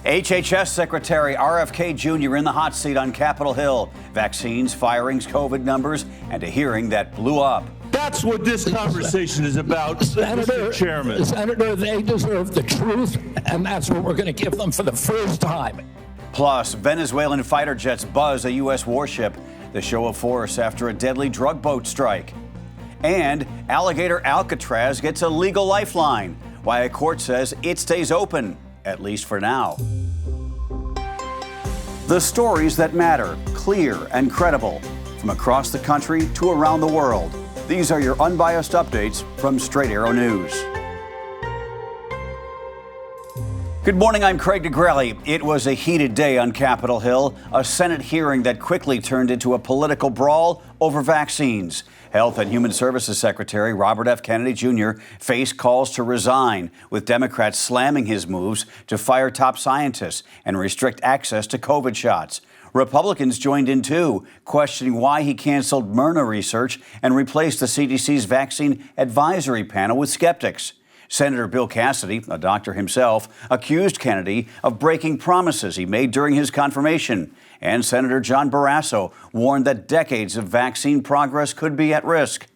HHS Secretary RFK Jr. in the hot seat on Capitol Hill. Vaccines, firings, COVID numbers, and a hearing that blew up. That's what this conversation is about, Senator, Mr. Chairman. Senator, they deserve the truth, and that's what we're going to give them for the first time. Plus, Venezuelan fighter jets buzz a U.S. warship. The show of force after a deadly drug boat strike. And Alligator Alcatraz gets a legal lifeline. Why a court says it stays open, at least for now. The stories that matter, clear and credible, from across the country to around the world. These are your unbiased updates from Straight Arrow News. Good morning, I'm Craig DeGrelli. It was a heated day on Capitol Hill, a Senate hearing that quickly turned into a political brawl over vaccines. Health and Human Services Secretary Robert F. Kennedy Jr. faced calls to resign, with Democrats slamming his moves to fire top scientists and restrict access to COVID shots. Republicans joined in too, questioning why he canceled Myrna research and replaced the CDC's vaccine advisory panel with skeptics. Senator Bill Cassidy, a doctor himself, accused Kennedy of breaking promises he made during his confirmation. And Senator John Barrasso warned that decades of vaccine progress could be at risk.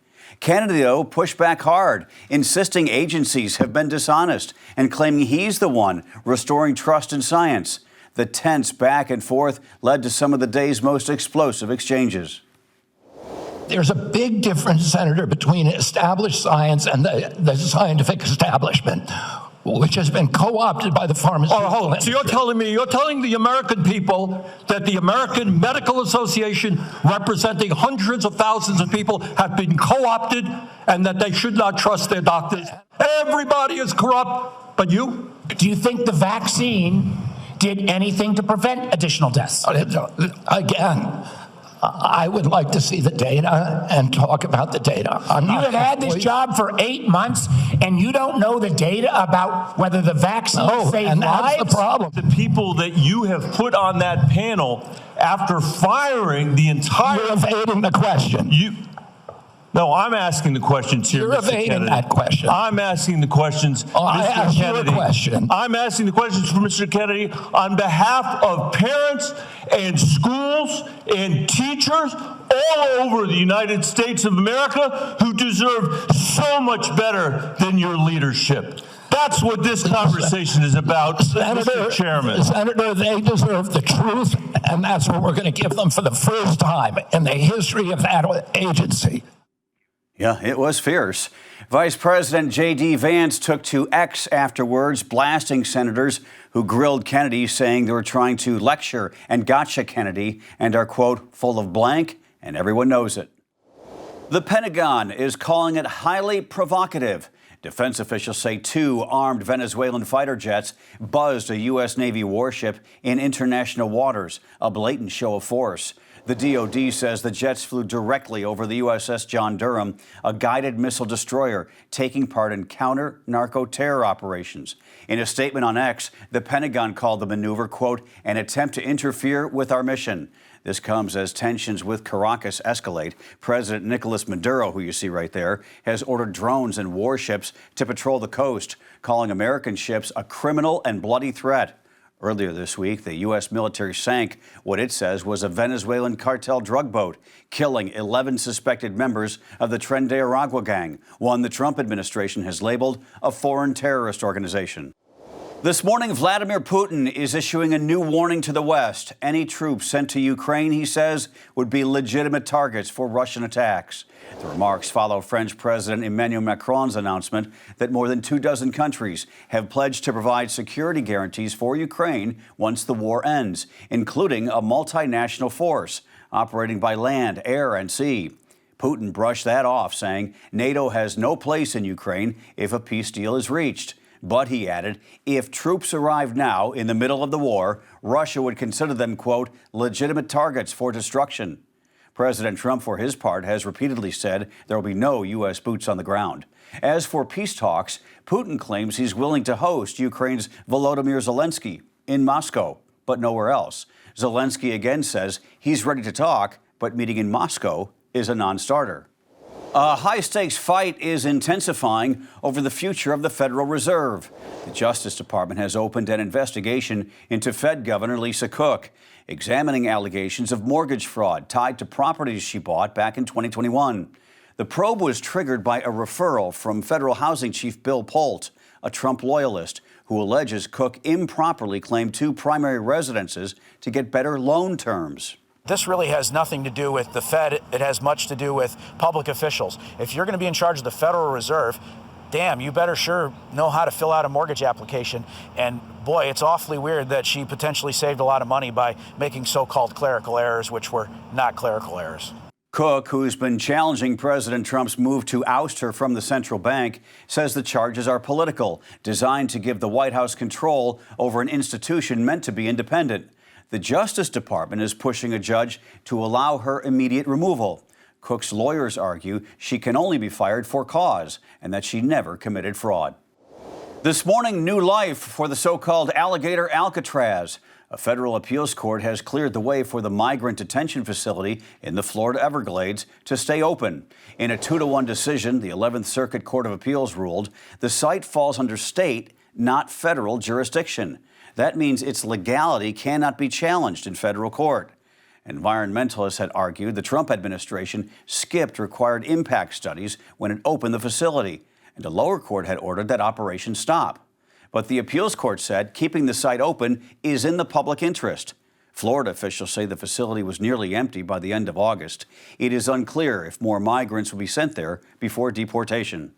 Kennedy, though, pushed back hard, insisting agencies have been dishonest and claiming he's the one restoring trust in science. The tense back and forth led to some of the day's most explosive exchanges. There's a big difference, Senator, between established science and the scientific establishment, which has been co-opted by the pharmaceutical industry. So you're telling the American people that the American Medical Association, representing hundreds of thousands of people, have been co-opted and that they should not trust their doctors? Everybody is corrupt, but you? Do you think the vaccine did anything to prevent additional deaths? Again, I would like to see the data and talk about the data. You have had this job for 8 months, and you don't know the data about whether the vaccine saved and lives? that's the problem. The people that you have put on that panel after firing the entire... You're evading the question. No, I'm asking the questions here, You're Mr. evading Kennedy. that question. I'm asking the questions, I Mr. asked Kennedy. you a question. I'm asking the questions for Mr. Kennedy on behalf of parents and schools and teachers all over the United States of America who deserve so much better than your leadership. That's what this conversation is about, Mr. Chairman. Senator, they deserve the truth, and that's what we're going to give them for the first time in the history of that agency. Yeah, it was fierce. Vice President J.D. Vance took to X afterwards, blasting senators who grilled Kennedy, saying they were trying to lecture and gotcha Kennedy and are, quote, full of blank, and everyone knows it. The Pentagon is calling it highly provocative. Defense officials say 2 armed Venezuelan fighter jets buzzed a U.S. Navy warship in international waters, a blatant show of force. The DoD says the jets flew directly over the USS John Durham, a guided missile destroyer taking part in counter-narco-terror operations. In a statement on X, the Pentagon called the maneuver, quote, an attempt to interfere with our mission. This comes as tensions with Caracas escalate. President Nicolas Maduro, who you see right there, has ordered drones and warships to patrol the coast, calling American ships a criminal and bloody threat. Earlier this week, the U.S. military sank what it says was a Venezuelan cartel drug boat, killing 11 suspected members of the Tren de Aragua gang, one the Trump administration has labeled a foreign terrorist organization. This morning, Vladimir Putin is issuing a new warning to the West. Any troops sent to Ukraine, he says, would be legitimate targets for Russian attacks. The remarks follow French President Emmanuel Macron's announcement that more than 24 countries have pledged to provide security guarantees for Ukraine once the war ends, including a multinational force operating by land, air, and sea. Putin brushed that off, saying NATO has no place in Ukraine if a peace deal is reached. But he added, if troops arrive now in the middle of the war, Russia would consider them, quote, legitimate targets for destruction. President Trump, for his part, has repeatedly said there will be no U.S. boots on the ground. As for peace talks, Putin claims he's willing to host Ukraine's Volodymyr Zelensky in Moscow, but nowhere else. Zelensky again says he's ready to talk, but meeting in Moscow is a non-starter. A high-stakes fight is intensifying over the future of the Federal Reserve. The Justice Department has opened an investigation into Fed Governor Lisa Cook, examining allegations of mortgage fraud tied to properties she bought back in 2021. The probe was triggered by a referral from Federal Housing Chief Bill Polt, a Trump loyalist, who alleges Cook improperly claimed 2 primary residences to get better loan terms. This really has nothing to do with the Fed. It has much to do with public officials. If you're going to be in charge of the Federal Reserve, damn, you better sure know how to fill out a mortgage application. And boy, it's awfully weird that she potentially saved a lot of money by making so-called clerical errors, which were not clerical errors. Cook, who's been challenging President Trump's move to oust her from the central bank, says the charges are political, designed to give the White House control over an institution meant to be independent. The Justice Department is pushing a judge to allow her immediate removal. Cook's lawyers argue she can only be fired for cause and that she never committed fraud. This morning, new life for the so-called Alligator Alcatraz. A federal appeals court has cleared the way for the migrant detention facility in the Florida Everglades to stay open. In a 2-1 decision, the 11th Circuit Court of Appeals ruled the site falls under state, not federal jurisdiction. That means its legality cannot be challenged in federal court. Environmentalists had argued the Trump administration skipped required impact studies when it opened the facility, and a lower court had ordered that operation stop. But the appeals court said keeping the site open is in the public interest. Florida officials say the facility was nearly empty by the end of August. It is unclear if more migrants will be sent there before deportation.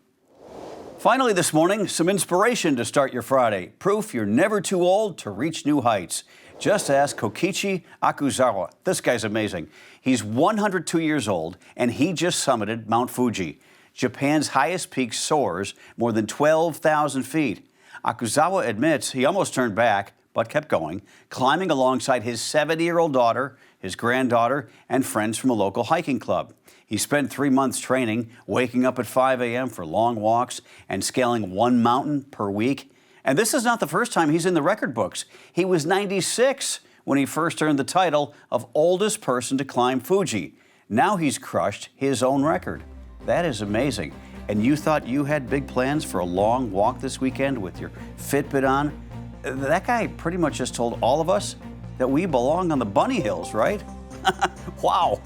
Finally this morning, some inspiration to start your Friday. Proof you're never too old to reach new heights. Just ask Kokichi Akuzawa. This guy's amazing. He's 102 years old, and he just summited Mount Fuji. Japan's highest peak soars more than 12,000 feet. Akuzawa admits he almost turned back, but kept going, climbing alongside his 70-year-old daughter, his granddaughter, and friends from a local hiking club. He spent 3 months training, waking up at 5 a.m. for long walks and scaling 1 mountain per week. And this is not the first time he's in the record books. He was 96 when he first earned the title of oldest person to climb Fuji. Now he's crushed his own record. That is amazing. And you thought you had big plans for a long walk this weekend with your Fitbit on? That guy pretty much just told all of us that we belong on the bunny hills, right? Wow.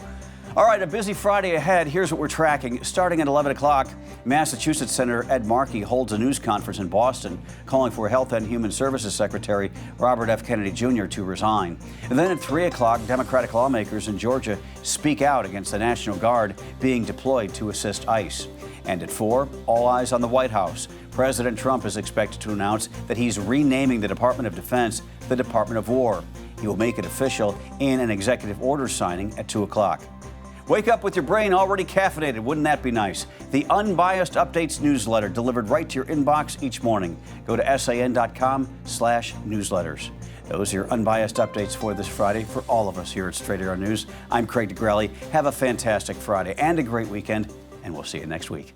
All right, a busy Friday ahead. Here's what we're tracking. Starting at 11 o'clock, Massachusetts Senator Ed Markey holds a news conference in Boston calling for Health and Human Services Secretary Robert F. Kennedy Jr. to resign. And then at 3 o'clock, Democratic lawmakers in Georgia speak out against the National Guard being deployed to assist ICE. And at 4, all eyes on the White House. President Trump is expected to announce that he's renaming the Department of Defense the Department of War. He will make it official in an executive order signing at 2 o'clock. Wake up with your brain already caffeinated. Wouldn't that be nice? The Unbiased Updates newsletter delivered right to your inbox each morning. Go to san.com/newsletters. Those are your Unbiased Updates for this Friday. For all of us here at Straight Air News, I'm Craig DeGrelli. Have a fantastic Friday and a great weekend, and we'll see you next week.